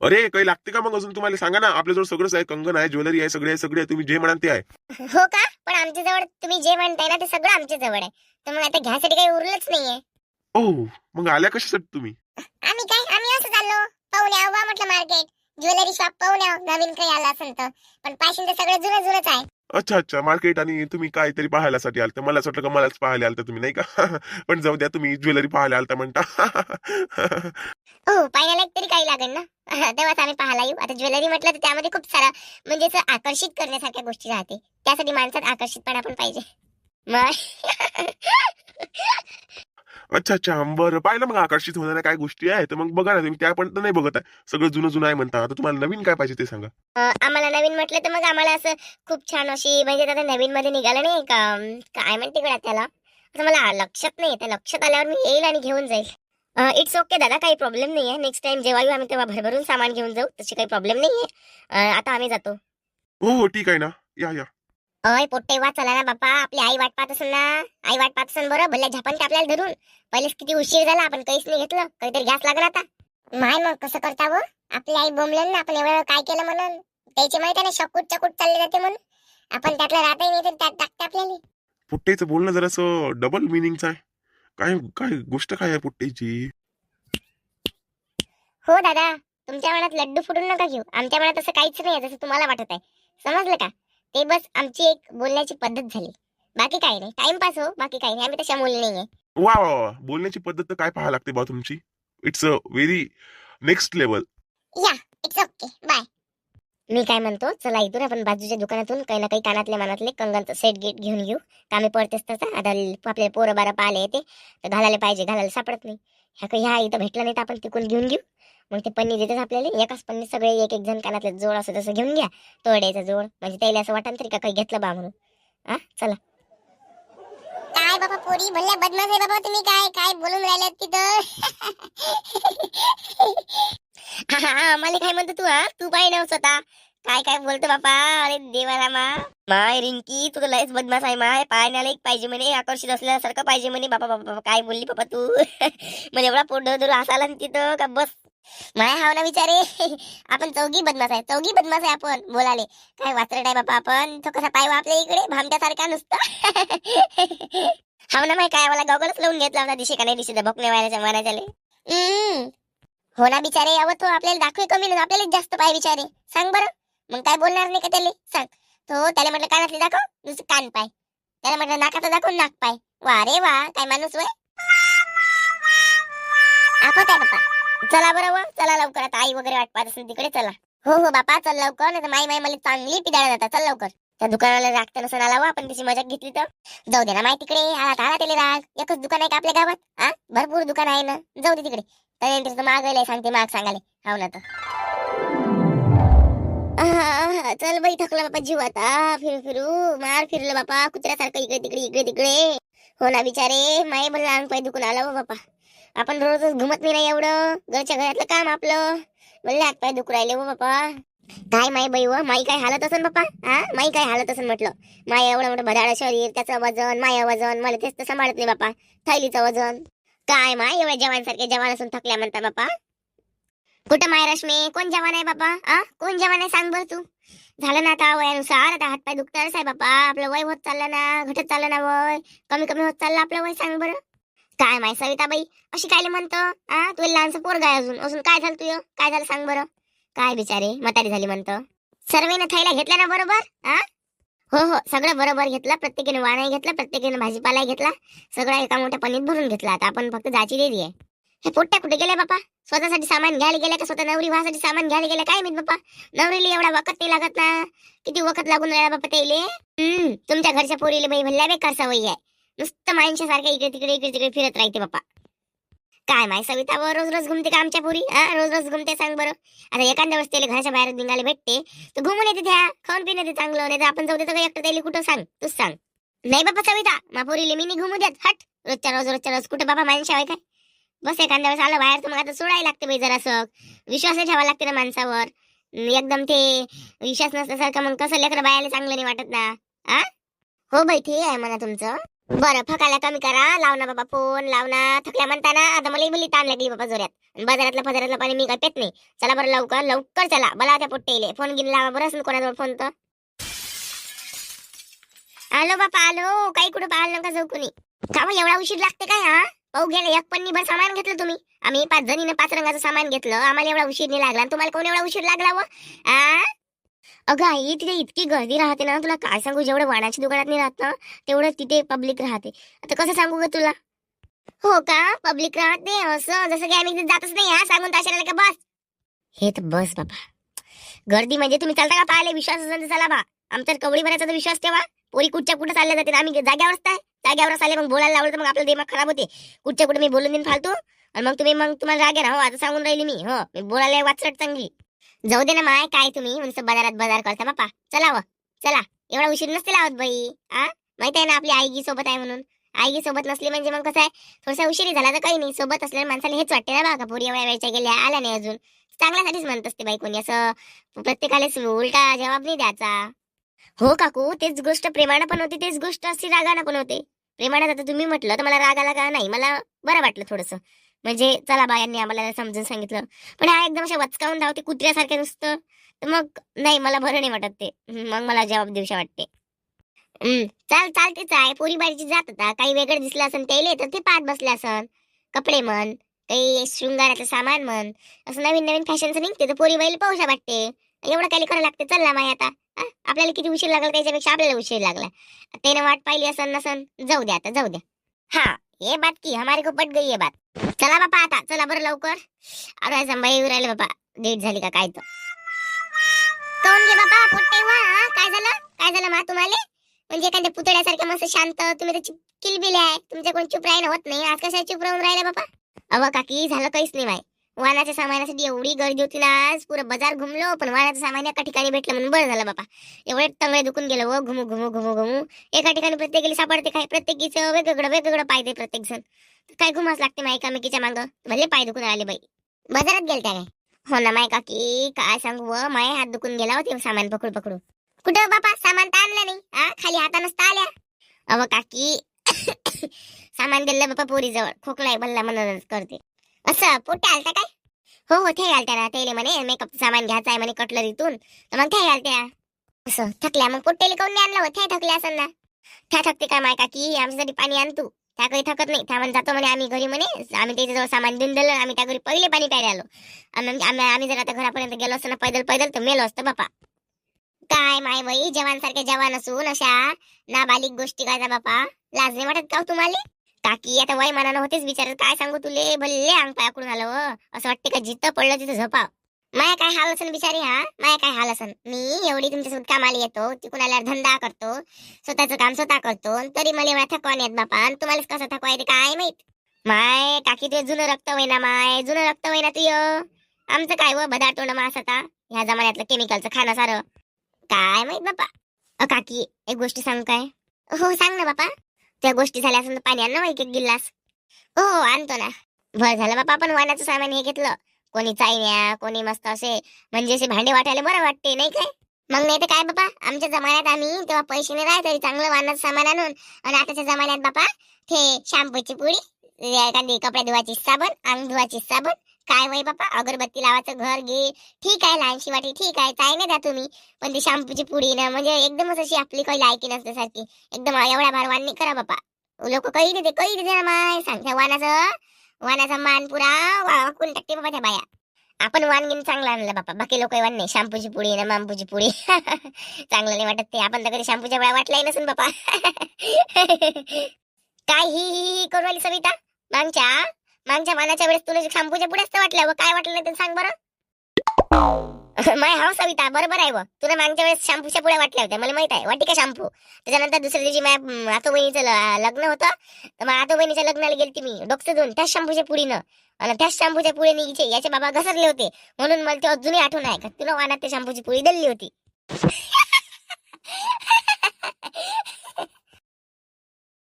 अरे काही लागते का मग अजून? तुम्हाला सांगा ना, आपल्याजवळ सगळंच आहे, कंगन आहे, ज्वेलरी आहे, सगळे आहे, सगळे आहे. तुम्ही जे म्हणाल ते आहे. हो का? पण आमच्या जवळ तुम्ही जे म्हणताय ना ते सगळं आमच्या जवळ आहे. तर मग आता घ्यासाठी काही उरलंच नाहीये. ओह, मग आल्या कशासाठी तुम्ही? आम्ही असं चाललो पाहून यावं बा म्हटलं मार्केट, ज्वेलरी शॉप पाहून यावं नवीन काही आलं असेल तर. पण पाहिजे तर सगळं जुनं जुनंच आहे. अच्छा अच्छा, मार्केट आणि तुम्ही काहीतरी पाहायलासाठी आलता. मला असं वाटलं का मलाच पाहायला आलता तुम्ही, नाही का? पण जाऊ द्या, तुम्ही ज्वेलरी पाहायला आलता म्हणता. हो, पाहिल्याला एक तरी काही लागेल ना. तेव्हाच आम्ही पाहायला येऊ. आता ज्वेलरी म्हटलं तर त्यामध्ये खूप सारा म्हणजे असं आकर्षित करण्यासारख्या गोष्टी राहते. त्यासाठी माणसात आकर्षितपणा पण पाहिजे. मग अच्छा अच्छा, बरं पाहिलं मग आकर्षित होणाऱ्या काय गोष्टी आहे तर मग बघा ना, तुम्ही त्या पण तर नाही बघत आहे. सगळं जुनं जुनं आहे म्हणता. आता तुम्हाला नवीन काय पाहिजे ते सांगा. आम्हाला नवीन म्हटलं तर मग आम्हाला असं खूप छान अशी म्हणजे आता नवीन मध्ये निघालं नाही का काय म्हणते गड्या त्याला, असं मला लक्षात नाही येतं. लक्षात आल्यावर मी येईल आणि घेऊन जाईल. इट्स ओके दादा, काही प्रॉब्लेम नाहीये. नेक्स्ट टाइम जेव्हा येऊ आम्ही तेव्हा भरभरून सामान घेऊन जाऊ. तशी काही प्रॉब्लेम नाहीये. आता आम्ही जातो. हो हो, ठीक आहे ना. या या. अय पोट्टे वा चला ना बापा, आपली आई वाट पाहत असेल ना. आई वाट पाहत असेल बरं, भल्या झापण ते आपल्याला धरून. पहिलेच किती उशीर झाला, आपण काहीच नाही घेतलं. काहीतरी घ्यास लागला आता. माय मग कसं करता व? आपली आई बोंबलेल ना, आपण एवढं वेळ काय केलं म्हणून. त्याची माहिती ना शकूट चकूट चालले जाते म्हणून. आपण त्यातलं राहतही नाही तर त्यात टाकते आपल्याला. पुट्टेचं बोलणं जरासं डबल मिनिंगचं आहे. काय काय गोष्ट काय आहे पुट्टेची? हो दादा, तुमच्या मनात लड्डू फुटून नका घेऊ. आमच्या मनात असं काहीच नाही जसं तुम्हाला वाटत आहे. समजलं का? ते बस आमची एक बोलण्याची पद्धत झाली. बाकी काही नाही. टाइमपास हो, बाकी काही नाही. आम्ही तशा मुली नाहीये. वा वा वा, बोलण्याची पद्धत तर काय पाहायला लागते बा तुमची. It's a very next level. या, इट्स ओके, बाय. मी काय म्हणतो, चला इथून आपण बाजूच्या दुकानातून काही ना काही कानातले मनातले कंगनचं सेट गेट घेऊन घेऊ. तर आम्ही पडतेच तसं आता आपले पोरं बारा पाहिले येते तर घालायला पाहिजे, घालायला सापडत नाही. ह्या इथं भेटलं नाही तर आपण तिकून घेऊन घेऊ. मग ते पन्नी देतेच आपल्याला. एकाच पन्नी सगळे एक एक जण कानातले जोड असं तसं घेऊन घ्या. तोड्याचा जोड म्हणजे त्याला असं वाटन तरी का काही घेतलं बा म्हणून. हा चला. काय बाबा पोरी भल्ल्या बदमाश आहे बाबा तुम्ही. काय काय बोलून राहिल्यात तिथं. मला काय म्हणतो तू? तू पाहिजे नव्हतं स्वतः काय काय बोलतो बापा. अरे देवाला माय रिंकी, तू तर लयच बदमाश आहे. माय पाहण्याला एक पाहिजे म्हणे, आकर्षित असल्यासारखं पाहिजे म्हणे. बापा बापा बापा, काय बोलली बाबा तू. मला एवढा पोट धरून असाला तिथं का बस. माय हाव ना विचारे. आपण चौघी बदमाश आहे, चौघी बदमाश आहे आपण बोलाले. काय वाचरट आहे बापा आपण. तो कसा पाय आपल्या इकडे भामट्यासारखा नुसतं. हाव ना माय, काय मला गॉगलच लावून घेतला होता दिशे का नाही दिशे भोकणे वाल्याच्या मारायच्याले. हो ना बिचारे, यावं तो आपल्याला दाखवे कमी ना, आपल्याला जास्त पाय बिचारे. सांग बरं, मग काय बोलणार नाही का त्याला? सांग. तो त्याला म्हटलं कानातले दाखव, नुसतं कान पाय. त्याला म्हटलं नाकाचं दाखव, नाक पाय. वा रे वा, काय माणूस वय. आपत आहे बापा. चला बरं व, चला लवकर. आता आई वगैरे वाट पाहत असेल तिकडे. चला. हो हो बापा, चल लवकर, नाही तर माई माई मला चांगली पिदाळा जातात. चल लवकर. त्या दुकानाला राखता नसून आला व, आपण त्याची मजा घेतली तर. जाऊ दे ना माई तिकडे, आला त्याला राग. एकच दुकान आहे का आपल्या गावात? भरपूर दुकान आहे ना, जाऊ दे तिकडे. तर मागायला सांगते, माग सांगाले हाव ना तर. चल बाई, थकला बापा जीव आता. फिरू फिरू मार फिरलं बापा कुत्र्यासारखं इकडे तिकडे इकडे तिकडे. हो ना बिचारे, माई भरला अंग पाय दुखून आला हो बापा. आपण रोजच घुमत नाही ना एवढं. घरच्या घरातलं काम आपलं म्हणले हात पाय दुखू राहिले हो बापा. काय माई बाई व, माई काय हालत असन बापा. माई काय हालत असन म्हटलं. माई एवढं मोठं भदाळ शरीर, त्याचं वजन, माया वजन मला तेच तर सांभाळत नाही बापा. थैलीचं वजन. काय माय एवढ्या जवानसारखे जवान असून थकल्या म्हणता बापा. कुठं माय रश्मी, कोण जवान आहे बापा? कोण जवान आहे सांग बरं तू. झालं ना आता वयानुसार, आता हातपाय दुखतारच आहे बापा. आपलं वय होत चाललं ना, घटत चाललं ना वय. कमी कमी होत चाललं आपलं वय, सांग बरं. काय माय सविताबाई अशी कायले म्हणतं? तू लहानसं पोरग आहे अजून. अजून काय झालं तुझं? काय झालं सांग बरं. काय बिचारे म्हातारी झाली म्हणतं. सर्वेनं थैला घेतला ना बरोबर? हो हो, सगळं बरोबर घेतलं. प्रत्येकाने वाणाही घेतला, प्रत्येकाने भाजीपालाही घेतला. सगळं एका मोठ्या पनीत भरून घेतला. आता आपण फक्त जाची देरी आहे. हे पोट्ट्या कुठे गेल्या बापा? स्वतःसाठी सामान घ्यायला गेल्या का स्वतः नवरी व्हासाठी सामान घ्यायला गेल्या काय माहित बापा. नवरीला एवढा वखत नाही लागत ना. किती वखत लागून राहिला बापा त्याले. तुमच्या घरच्या पोरीला बाई भल्ल्या बेकार सवयी आहे. नुसतं माणसासारखं इकडे तिकडे इकडे तिकडे फिरत राहते बापा. काय माय सविता रोज रोज घुमते का आमच्या पुरी? रोज रोज घुमते सांग बरं. आता एखाद्या वेळेस त्याला घराच्या बाहेर निघाले भेटते तर घुमून येते, त्या खाऊन पिऊन येते चांगलं. नाही तर आपण जाऊ देतो का एकटं त्याला कुठं सांग, तूच सांग. नाही बाबा सविता, मा पोरीले मी नाही घुमू देत. हट. रोजच्या रोज कुठं बाबा माणसा आहे काय? बस एखाद्या वेळेस आलं बाहेर तर मग आता सोडायला लागते बाई जरासं. विश्वास ठेवावा लागते ना माणसावर. एकदम ते विश्वास नसल्यासारखं मग कसं लेकरं बायाला चांगलं नाही वाटत ना. हो बाई, ते आहे म्हणा तुमचं. बरं फकायला कमी करा, लाव ना बाबा फोन, लाव ना. थकल्या म्हणताना आता मला इबली ताण लागली बाबा जोऱ्यात. आणि बाजारातलं पाणी मी काय पेत नाही. चला बरं लवकर लवकर चला, मला त्या पोट्टे येईल फोन घेऊन लावा बरं. असेल कोणाजवळ फोन तर. आलो बापा आलो, काही कुठं पाहाल नका जाऊ कुणी. का मग एवढा उशीर लागते काय? हा पाहू गेले एक पन्नी भर सामान घेतलं तुम्ही. आम्ही 5 जणीने 5 रंगाचं सामान घेतलं, आम्हाला एवढा उशीर नाही लागला. आणि तुम्हाला कोण एवढा उशीर लागला व? आ अगं आई, तिथे इतकी गर्दी राहते ना, तुला काय सांगू. जेवढं वाणाच्या दुकानात नाही राहत ना, तेवढं तिथे पब्लिक राहते. आता कसं सांगू ग तुला. हो का, पब्लिक राहते असं जसं की आम्ही तिथे जातच नाही. हा सांगून ताशाला का बस. हे तर बस बाबा. गर्दी म्हणजे तुम्ही चालता का पाहिले, विश्वास असेल तर चला बा. आमच्या कवडी भरायचा तर विश्वास ठेवा. पोरी कुठच्या कुठं चालल्या जाते, आम्ही जाग्यावरच आहे. जाग्यावरच आले मग बोलायला लावलं तर मग आपलं दिमाग खराब होते. कुठच्या कुठे मी बोलून देईन फालतू. आणि मग तुम्हाला राग आहे ना. हो आता सांगून राहिली मी. हो मी बोलायला वाचरट चांगली. जाऊ दे ना माय, काय तुम्ही म्हणून बाजारात बाजार करता बापा. चला व चला, एवढा उशीर नसते लावत बाई. माहित आहे ना आपली आईगी सोबत आहे म्हणून. आईगी सोबत नसली म्हणजे मग कसं आहे, थोडासा उशिरी झाला तर काही नाही. सोबत असल्याने माणसाला हेच वाटते ना बघा, पोरी एवढ्या वेळच्या गेल्या आल्या नाही अजून. चांगल्यासाठीच म्हणत असते बाई कोणी असं. प्रत्येकालाच उलटा जबाब नाही द्यायचा. हो काकू, तेच गोष्ट प्रेमानं पण होते, तेच गोष्ट अशी रागानं पण होते. प्रेमानं आता तुम्ही म्हटलं तर मला राग आला का नाही, मला बरं वाटलं थोडंसं. म्हणजे चला बा यांनी आम्हाला समजून सांगितलं. पण हा एकदम अशा वचकावून धावते कुत्र्यासारखे नुसतं, तर मग नाही मला बरं नाही वाटत ते. मग मला जबाब दिवशा वाटते. चालतेच आहे. पोरी बारीची जात होता, काही वेगळं दिसलं असन त्याले तर ते पाहत बसले असन. कपडे म्हण, काही शृंगाराचं सामान म्हण, असं नवीन नवीन फॅशनचं निघते तर पोरी बाईला पाहूशा वाटते. एवढं काही करायला लागते. चल ना माय आता. आपल्याला किती उशीर लागला त्याच्यापेक्षा आपल्याला उशीर लागला. त्याने वाट पाहिली असन नसन, जाऊ द्या आता जाऊ द्या. हा ये बात की हमारे को पट गई ये बात. चला बापा आता चला बरं लवकर. अरे संभाई राहिले बापा, डेट झाली का काय तर. कोण गे बापा पोट्टे वा. काय झालं मा तुम्हाला. म्हणजे एखाद्या पुतळ्यासारख्या मस्त शांत तुम्ही तर किलबिले आहे. तुमच्या कोण चुप राहायला होत नाही. आज कशा चुप राहून राहिला बापा. अव काकी झालं काहीच नाही माय. वाहनाच्या सामानासाठी एवढी गर्दी होती ना, आज पुरं बाजार घुमलो पण वाहनाचं सामान एका ठिकाणी भेटलं म्हणून बरं झालं बापा. एवढे टंगळे दुखून गेलं व घुमू घुमू घुमू घुमू. एका ठिकाणी प्रत्येकाला सापडते काय, प्रत्येकीचं वेगवेगळं पाहिजे प्रत्येक जण. काय घुमाच लागते माय एकामेकीच्या मागं. भले पाय दुखून आले बाई. बाजारात गेलत्या काय? हो ना माय काकी, काय सांगू व माय हात दुखून गेला होते सामान पकडू. कुठं बापा सामान तर आणलं नाही. खाली हातानच तर आल्या. अव काकी सामान दिलं बापा पोरीजवळ. खोकलाय बल्ला म्हणूनच करते. असं पोट्या आलता काय? हो ते आलत्या ना. त्याला म्हणे मेकअप सामान घ्यायचं आहे म्हणे कटलरीतून, तर मग ते आलत्या. असं थकल्या मग पोट्टेली काऊन नाही आणलं. ते थकल्या असेल ना. त्या थकते का माय काकी, आमच्यासाठी पाणी आण तू. त्या काही थकत नाही. त्या म्हणे जातो म्हणे आम्ही घरी म्हणे. आम्ही त्याच्याजवळ सामान देऊन दिलं, आम्ही त्या घरी पहिले पाणी प्यायला आलो. आम्ही जर आता घरापर्यंत गेलो असतो ना पैदल तर मेलो असतो बापा. काय माय बाई, जवानसारख्या जवान असून अशा नाबालिक गोष्टी काय बापा. लाज नाही वाटत का हो तुम्हाला? काकी आता वय मनानं होतेच विचारत. काय सांगू तुले, भल्ले अंग पायाकडून आलं व. असं वाटते का जिथं पडलं तिथं झोपाव. माया काय हाल असन बिचारी. माया काय हाल असन. मी एवढी तुमच्यासोबत कामाला येतो, तिकून आल्यावर धंदा करतो, स्वतःचं काम स्वतः करतो, तरी मला एवढा थकवा येत बापा. आणि तुम्हालाच कसं थकवा येते काय माहित. माय काकी तुझं जुनं रक्त होईना माय, जुनं रक्त होईना तुय. आमचं काय व बदार तोंड मास आता ह्या जमान्यातलं केमिकलचं खाणं सारं. काय माहित बापा. काकी एक गोष्ट सांग काय? हो सांग ना बापा. त्या गोष्टी झाल्या असेल तर पाणी आण ना एक गिल्लास. हो आणतो ना. बरं झालं बापा, आपण वाहनाचं सामान हे घेतलं. कोणी चायण्या, कोणी मस्त असे म्हणजे असे भांडे वाटायला बरं वाटते नाही काय. मग नाही तर काय बापा, आमच्या जमान्यात आम्ही तेव्हा पैसे नाही राहाय तरी चांगलं वाहनाचं सामान आणून. आणि आताच्या जमान्यात बापा ते शॅम्पूची पुडी, एखादी कपडे धुवायची साबण, अंग धुवायची साबण, काय वय बापा अगरबत्ती लावायचं घर घे. ठीक आहे लहानशी वाटी ठीक आहे, चाय नाही द्या तुम्ही. पण ती शॅम्पूची पुडी ना म्हणजे एकदमच अशी आपली काही लायकी नसते सारखी. एकदम एवढ्या भार वाण नाही करा बापा. लोक काही देते ना माय. सांगते वानाचा मान पुरा वाकून टाकते बाबा त्या बाया. आपण वानगीन चांगलं आणलं बापा. बाकी लोक वाण नाही. शॅम्पूची पुडी ना मांपूची पुडी चांगलं नाही वाटत ते. आपण तर कधी शॅम्पूच्या वेळा वाटलाय नसून बापा काय ही करू आली सविता. मागच्या वानाच्या वेळेस तुला शॅम्पूच्या पुढ्याच वाटल्या व काय वाटलं नाही ते सांग बरं. माय हाव सविता बरोबर आहे व. तुला मागच्या वेळेस शॅम्पूच्या पुढ्या वाटल्या होत्या मला माहित आहे. वाटी का शॅम्पू. त्याच्यानंतर दुसऱ्या दिवशी माझ्या आतो बहिणीचं लग्न होतं, तर मग आतो बहिणीच्या लग्नाला गेलती मी डोकं धुवून त्याच शॅम्पूच्या पुडीनं. आणि त्याच शॅम्पूच्या पुढे याचे बाबा घसरले होते. म्हणून मला ते अजूनही आठवण आहे का तुला वानात त्या शॅम्पूची पुडी दिली होती.